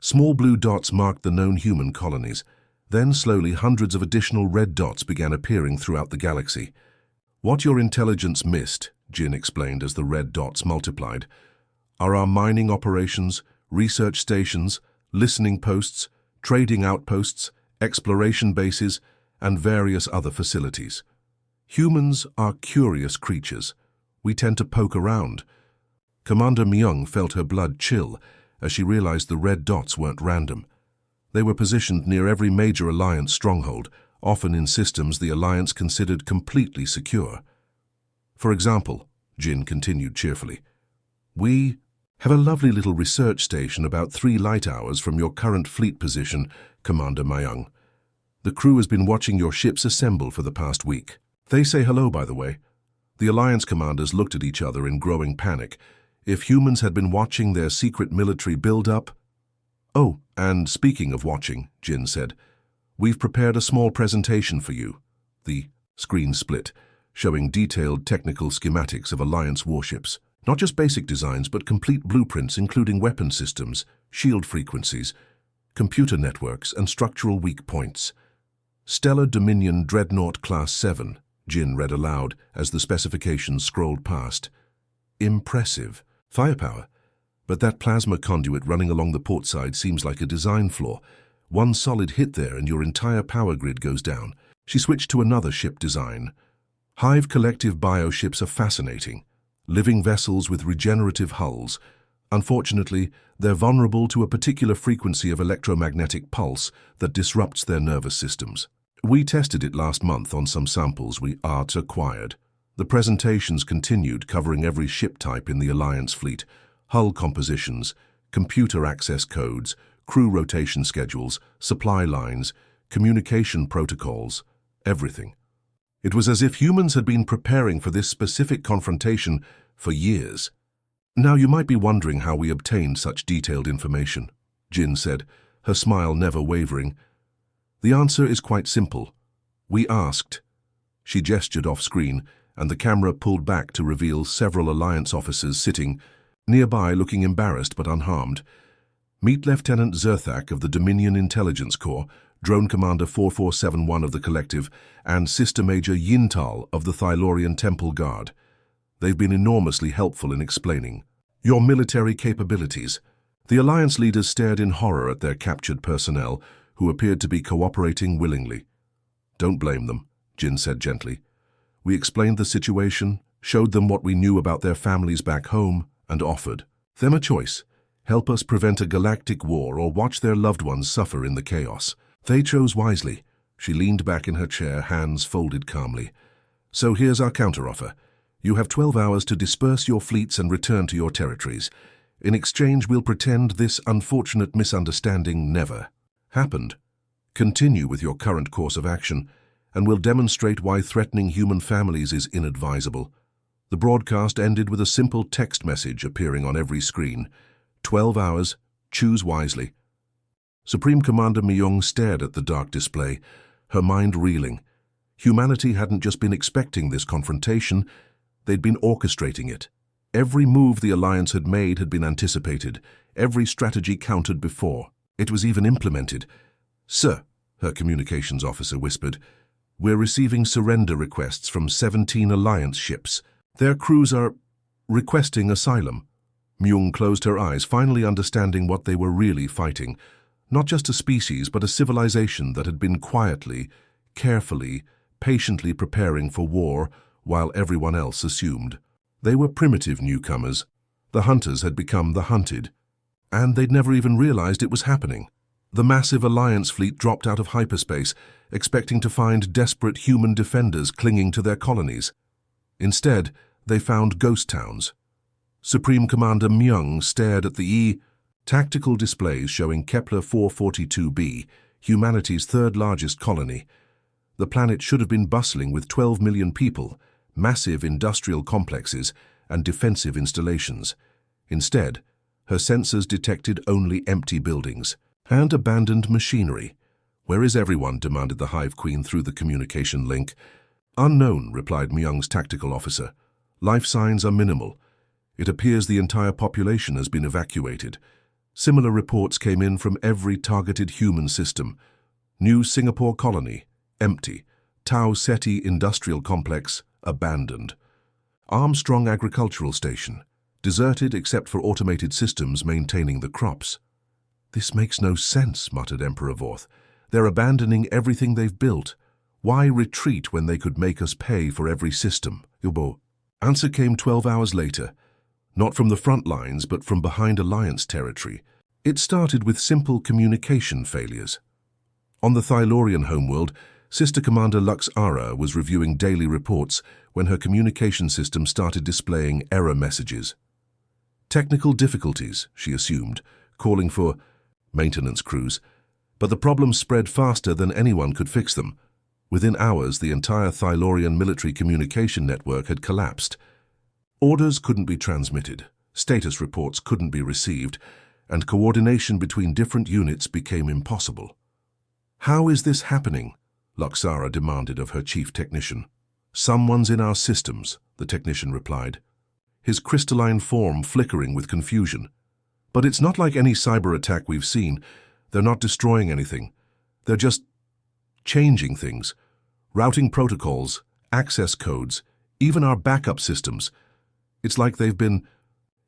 Small blue dots marked the known human colonies. Then, slowly, hundreds of additional red dots began appearing throughout the galaxy. What your intelligence missed, Jin explained as the red dots multiplied, are our mining operations, research stations, listening posts, trading outposts, exploration bases, and various other facilities. Humans are curious creatures. We tend to poke around. Commander Myung felt her blood chill as she realized the red dots weren't random. They were positioned near every major Alliance stronghold, often in systems the Alliance considered completely secure. For example, Jin continued cheerfully, we have a lovely little research station about 3 light hours from your current fleet position, Commander Myung. The crew has been watching your ships assemble for the past week. They say hello, by the way. The Alliance commanders looked at each other in growing panic. If humans had been watching their secret military build-up, "Oh, and speaking of watching," Jin said, "we've prepared a small presentation for you." The screen split, showing detailed technical schematics of Alliance warships. Not just basic designs, but complete blueprints including weapon systems, shield frequencies, computer networks, and structural weak points. "Stellar Dominion Dreadnought Class 7, Jin read aloud as the specifications scrolled past. "Impressive. Firepower. But that plasma conduit running along the port side seems like a design flaw. One solid hit there and your entire power grid goes down." She switched to another ship design. Hive collective bioships are fascinating. Living vessels with regenerative hulls. Unfortunately, they're vulnerable to a particular frequency of electromagnetic pulse that disrupts their nervous systems. We tested it last month on some samples we acquired. The presentations continued, covering every ship type in the Alliance fleet, hull compositions, computer access codes, crew rotation schedules, supply lines, communication protocols, everything. It was as if humans had been preparing for this specific confrontation for years. "Now you might be wondering how we obtained such detailed information," Jin said, her smile never wavering. "The answer is quite simple. We asked." She gestured off-screen, and the camera pulled back to reveal several Alliance officers sitting nearby, looking embarrassed but unharmed. "Meet Lieutenant Zerthak of the Dominion Intelligence Corps, Drone Commander 4471 of the Collective, and Sister Major Yintal of the Thylorian Temple Guard. They've been enormously helpful in explaining your military capabilities." The Alliance leaders stared in horror at their captured personnel, who appeared to be cooperating willingly. "Don't blame them," Jin said gently. "We explained the situation, showed them what we knew about their families back home, and offered them a choice: help us prevent a galactic war or watch their loved ones suffer in the chaos. They chose wisely." She leaned back in her chair, hands folded calmly. "So here's our counteroffer. You have 12 hours to disperse your fleets and return to your territories. In exchange, we'll pretend this unfortunate misunderstanding never happened. Continue with your current course of action, and we'll demonstrate why threatening human families is inadvisable." The broadcast ended with a simple text message appearing on every screen. 12 hours, choose wisely. Supreme Commander Myung stared at the dark display, her mind reeling. Humanity hadn't just been expecting this confrontation, they'd been orchestrating it. Every move the Alliance had made had been anticipated, every strategy counted before. It was even implemented. "Sir," her communications officer whispered, "we're receiving surrender requests from 17 Alliance ships. Their crews are requesting asylum." Myung closed her eyes, finally understanding what they were really fighting. Not just a species, but a civilization that had been quietly, carefully, patiently preparing for war while everyone else assumed. They were primitive newcomers. The hunters had become the hunted. And they'd never even realized it was happening. The massive Alliance fleet dropped out of hyperspace, expecting to find desperate human defenders clinging to their colonies. Instead, they found ghost towns. Supreme Commander Myung stared at the tactical displays showing Kepler 442b, humanity's third largest colony. The planet should have been bustling with 12 million people, massive industrial complexes, and defensive installations. Instead, her sensors detected only empty buildings and abandoned machinery. "Where is everyone?" demanded the Hive Queen through the communication link. "Unknown," replied Myung's tactical officer. "Life signs are minimal. It appears the entire population has been evacuated." Similar reports came in from every targeted human system. New Singapore colony, empty. Tau Ceti industrial complex, abandoned. Armstrong agricultural station, deserted except for automated systems maintaining the crops. "This makes no sense," muttered Emperor Vorth. "They're abandoning everything they've built. Why retreat when they could make us pay for every system?" Yobo. Answer came 12 hours later. Not from the front lines, but from behind Alliance territory. It started with simple communication failures. On the Thylorian homeworld, Sister Commander Lux Ara was reviewing daily reports when her communication system started displaying error messages. Technical difficulties, she assumed, calling for maintenance crews. But the problems spread faster than anyone could fix them. Within hours, the entire Thylorian military communication network had collapsed. Orders couldn't be transmitted, status reports couldn't be received, and coordination between different units became impossible. "How is this happening?" Luxara demanded of her chief technician. "Someone's in our systems," the technician replied, his crystalline form flickering with confusion. "But it's not like any cyber attack we've seen. They're not destroying anything. They're just changing things. Routing protocols, access codes, even our backup systems. It's like they've been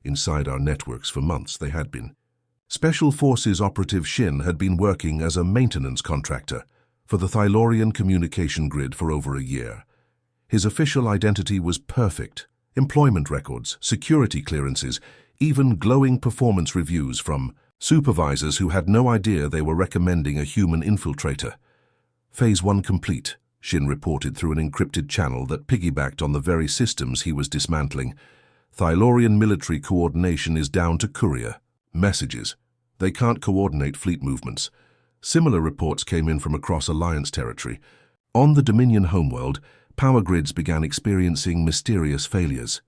inside our networks for months. They had been." Special Forces operative Shin had been working as a maintenance contractor for the Thylorian communication grid for over a year. His official identity was perfect. Employment records, security clearances, even glowing performance reviews from supervisors who had no idea they were recommending a human infiltrator. "Phase 1 complete," Shin reported through an encrypted channel that piggybacked on the very systems he was dismantling. "Thylorian military coordination is down to courier messages. They can't coordinate fleet movements." Similar reports came in from across Alliance territory. On the Dominion homeworld, power grids began experiencing mysterious failures.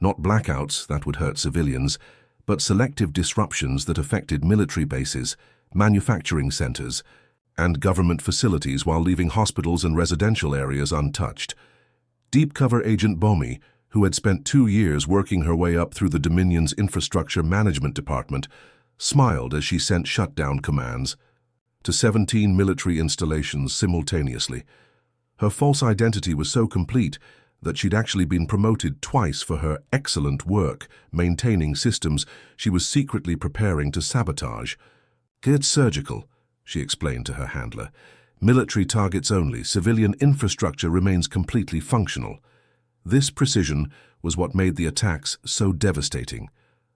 Not blackouts that would hurt civilians, but selective disruptions that affected military bases, manufacturing centers, and government facilities while leaving hospitals and residential areas untouched. Deep Cover Agent Bomi, who had spent 2 years working her way up through the Dominion's Infrastructure Management Department, smiled as she sent shutdown commands to 17 military installations simultaneously. Her false identity was so complete that she'd actually been promoted twice for her excellent work maintaining systems she was secretly preparing to sabotage. "It's surgical," she explained to her handler. "Military targets only. Civilian infrastructure remains completely functional." This precision was what made the attacks so devastating.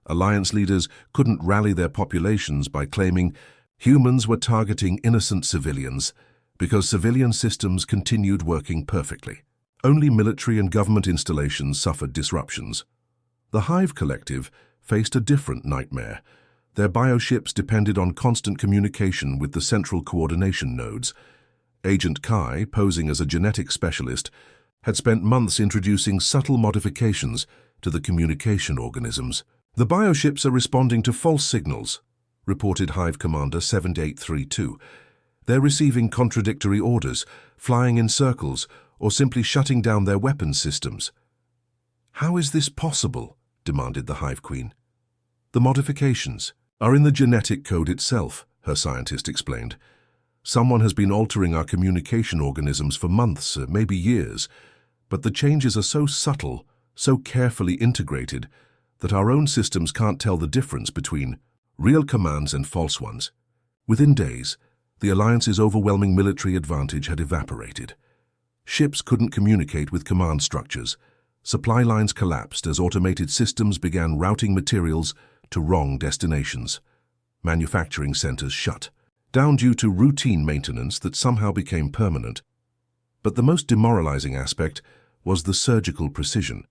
Alliance leaders couldn't rally their populations by claiming humans were targeting innocent civilians because civilian systems continued working perfectly. Only military and government installations suffered disruptions. The Hive Collective faced a different nightmare. Their bioships depended on constant communication with the central coordination nodes. Agent Kai, posing as a genetic specialist, had spent months introducing subtle modifications to the communication organisms. "The bioships are responding to false signals," reported Hive Commander 7832. "They're receiving contradictory orders, flying in circles, or simply shutting down their weapons systems." "How is this possible?" demanded the Hive Queen. "The modifications are in the genetic code itself," her scientist explained. "Someone has been altering our communication organisms for months, maybe years, but the changes are so subtle, so carefully integrated, that our own systems can't tell the difference between real commands and false ones." Within days, the Alliance's overwhelming military advantage had evaporated. Ships couldn't communicate with command structures. Supply lines collapsed as automated systems began routing materials to wrong destinations. Manufacturing centers shut, down due to routine maintenance that somehow became permanent. But the most demoralizing aspect was the surgical precision.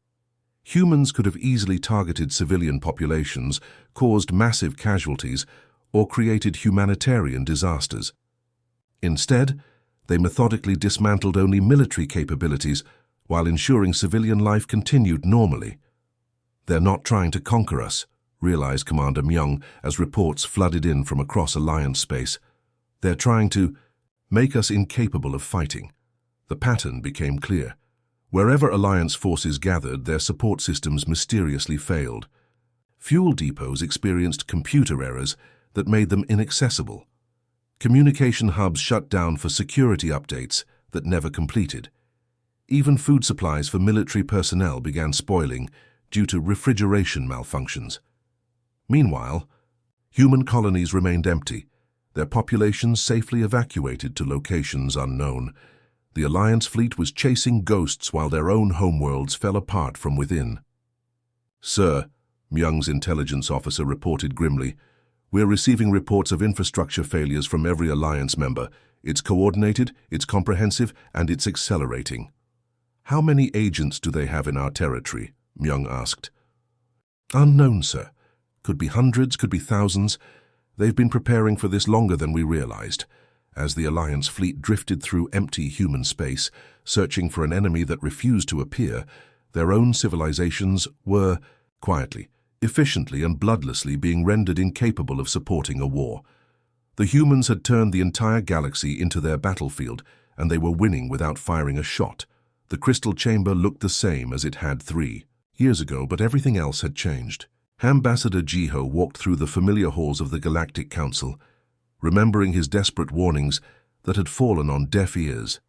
Humans could have easily targeted civilian populations, caused massive casualties, or created humanitarian disasters. Instead, they methodically dismantled only military capabilities while ensuring civilian life continued normally. "They're not trying to conquer us," realized Commander Myung as reports flooded in from across Alliance space. "They're trying to make us incapable of fighting." The pattern became clear. Wherever Alliance forces gathered, their support systems mysteriously failed. Fuel depots experienced computer errors that made them inaccessible. Communication hubs shut down for security updates that never completed. Even food supplies for military personnel began spoiling due to refrigeration malfunctions. Meanwhile, human colonies remained empty, their populations safely evacuated to locations unknown. The Alliance fleet was chasing ghosts while their own homeworlds fell apart from within. "Sir," Myung's intelligence officer reported grimly, "we're receiving reports of infrastructure failures from every Alliance member. It's coordinated, it's comprehensive, and it's accelerating." "How many agents do they have in our territory?" Myung asked. "Unknown, sir. Could be hundreds, could be thousands. They've been preparing for this longer than we realized." As the Alliance fleet drifted through empty human space, searching for an enemy that refused to appear, their own civilizations were, quietly, efficiently and bloodlessly being rendered incapable of supporting a war. The humans had turned the entire galaxy into their battlefield, and they were winning without firing a shot. The crystal chamber looked the same as it had 3 years ago, but everything else had changed. Ambassador Jiho walked through the familiar halls of the Galactic Council, remembering his desperate warnings that had fallen on deaf ears.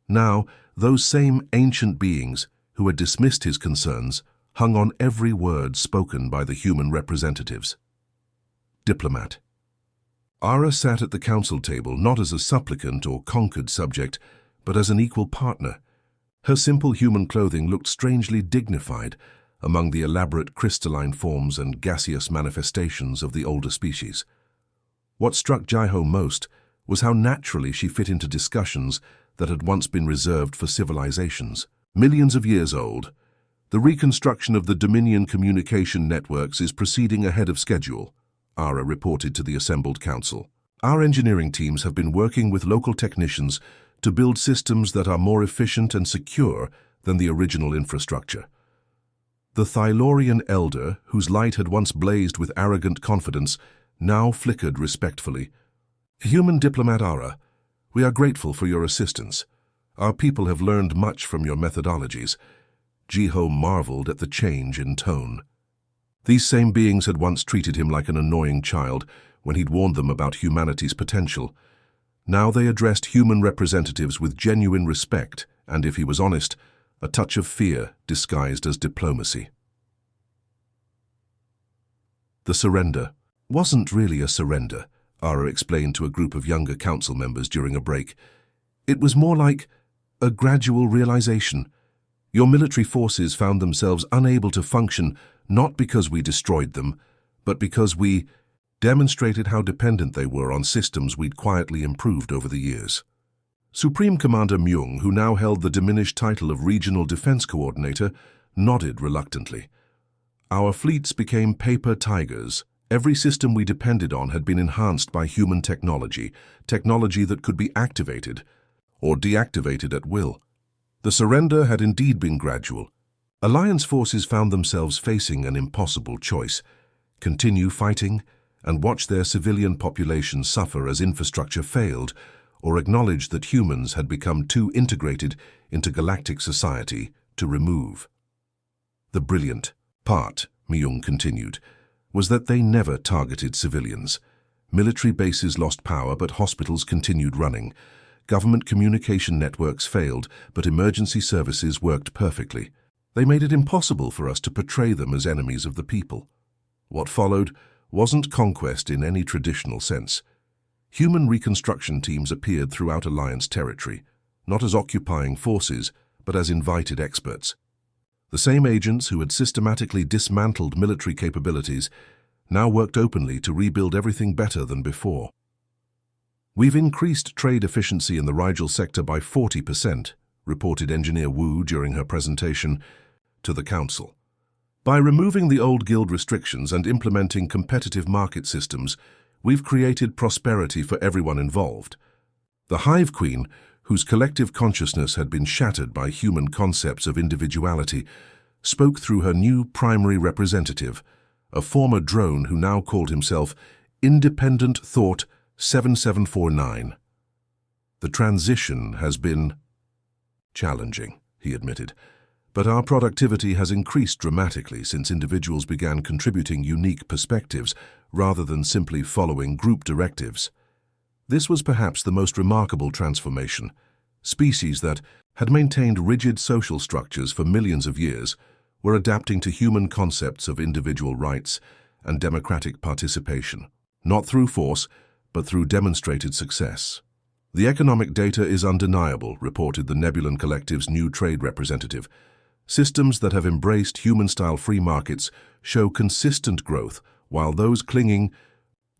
Now, those same ancient beings who had dismissed his concerns hung on every word spoken by the human representatives. Diplomat. Ara sat at the council table not as a supplicant or conquered subject, but as an equal partner. Her simple human clothing looked strangely dignified among the elaborate crystalline forms and gaseous manifestations of the older species. What struck Jiho most was how naturally she fit into discussions that had once been reserved for civilizations. Millions of years old, the reconstruction of the Dominion communication networks is proceeding ahead of schedule, Ara reported to the assembled council. Our engineering teams have been working with local technicians to build systems that are more efficient and secure than the original infrastructure. The Thylorian elder, whose light had once blazed with arrogant confidence, now flickered respectfully. Human diplomat Ara, we are grateful for your assistance. Our people have learned much from your methodologies. Jiho marveled at the change in tone. These same beings had once treated him like an annoying child when he'd warned them about humanity's potential. Now they addressed human representatives with genuine respect and, if he was honest, a touch of fear disguised as diplomacy. The surrender wasn't really a surrender, Ara explained to a group of younger council members during a break. It was more like a gradual realization. Your military forces found themselves unable to function not because we destroyed them, but because we demonstrated how dependent they were on systems we'd quietly improved over the years. Supreme Commander Myung, who now held the diminished title of Regional Defense Coordinator, nodded reluctantly. Our fleets became paper tigers. Every system we depended on had been enhanced by human technology that could be activated or deactivated at will. The surrender had indeed been gradual. Alliance forces found themselves facing an impossible choice: continue fighting and watch their civilian population suffer as infrastructure failed, or acknowledge that humans had become too integrated into galactic society to remove. The brilliant part, Myung continued, was that they never targeted civilians. Military bases lost power, but hospitals continued running. Government communication networks failed, but emergency services worked perfectly. They made it impossible for us to portray them as enemies of the people. What followed wasn't conquest in any traditional sense. Human reconstruction teams appeared throughout Alliance territory, not as occupying forces, but as invited experts. The same agents who had systematically dismantled military capabilities now worked openly to rebuild everything better than before. We've increased trade efficiency in the Rigel sector by 40%, reported Engineer Wu during her presentation to the Council. By removing the old guild restrictions and implementing competitive market systems, we've created prosperity for everyone involved. The Hive Queen, whose collective consciousness had been shattered by human concepts of individuality, spoke through her new primary representative, a former drone who now called himself Independent Thought 7749. The transition has been challenging, he admitted, but our productivity has increased dramatically since individuals began contributing unique perspectives rather than simply following group directives. This was perhaps the most remarkable transformation. Species that had maintained rigid social structures for millions of years were adapting to human concepts of individual rights and democratic participation, not through force, but through demonstrated success. The economic data is undeniable, reported the Nebulan Collective's new trade representative. Systems that have embraced human-style free markets show consistent growth, while those clinging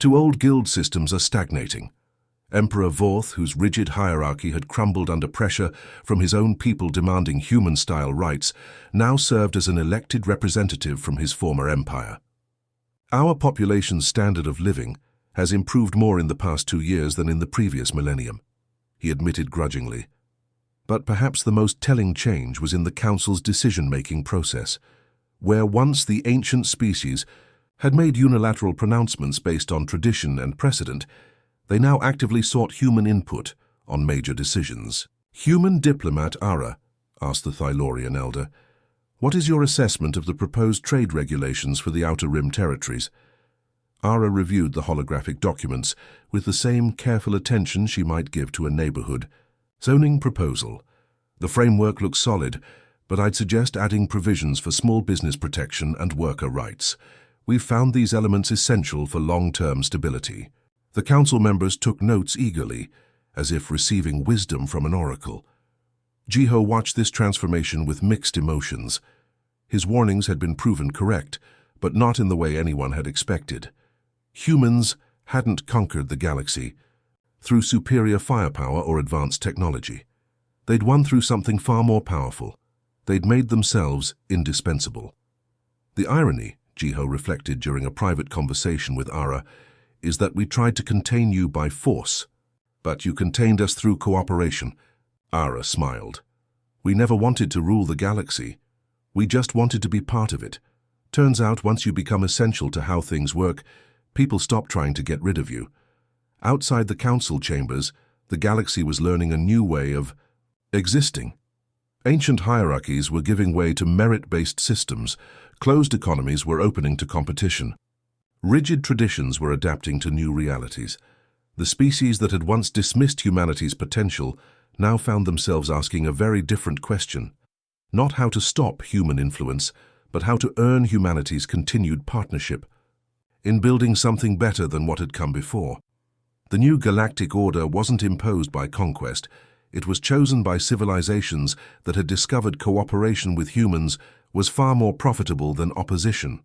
to old guild systems are stagnating. Emperor Vorth, whose rigid hierarchy had crumbled under pressure from his own people demanding human-style rights, now served as an elected representative from his former empire. Our population's standard of living has improved more in the past 2 years than in the previous millennium, he admitted grudgingly. But perhaps the most telling change was in the Council's decision-making process. Where once the ancient species had made unilateral pronouncements based on tradition and precedent, they now actively sought human input on major decisions. "Human diplomat Ara," asked the Thylorian elder, "what is your assessment of the proposed trade regulations for the Outer Rim territories?" Ara reviewed the holographic documents with the same careful attention she might give to a neighborhood. "Zoning proposal. The framework looks solid, but I'd suggest adding provisions for small business protection and worker rights. We've found these elements essential for long-term stability." The council members took notes eagerly, as if receiving wisdom from an oracle. Jiho watched this transformation with mixed emotions. His warnings had been proven correct, but not in the way anyone had expected. Humans hadn't conquered the galaxy through superior firepower or advanced technology. They'd won through something far more powerful. They'd made themselves indispensable. The irony, Jiho reflected during a private conversation with Ara, is that we tried to contain you by force, but you contained us through cooperation. Ara smiled. "We never wanted to rule the galaxy. We just wanted to be part of it. Turns out once you become essential to how things work, people stop trying to get rid of you." Outside the council chambers, the galaxy was learning a new way of existing. Ancient hierarchies were giving way to merit-based systems. Closed economies were opening to competition. Rigid traditions were adapting to new realities. The species that had once dismissed humanity's potential now found themselves asking a very different question. Not how to stop human influence, but how to earn humanity's continued partnership in building something better than what had come before. The new galactic order wasn't imposed by conquest. It was chosen by civilizations that had discovered cooperation with humans was far more profitable than opposition.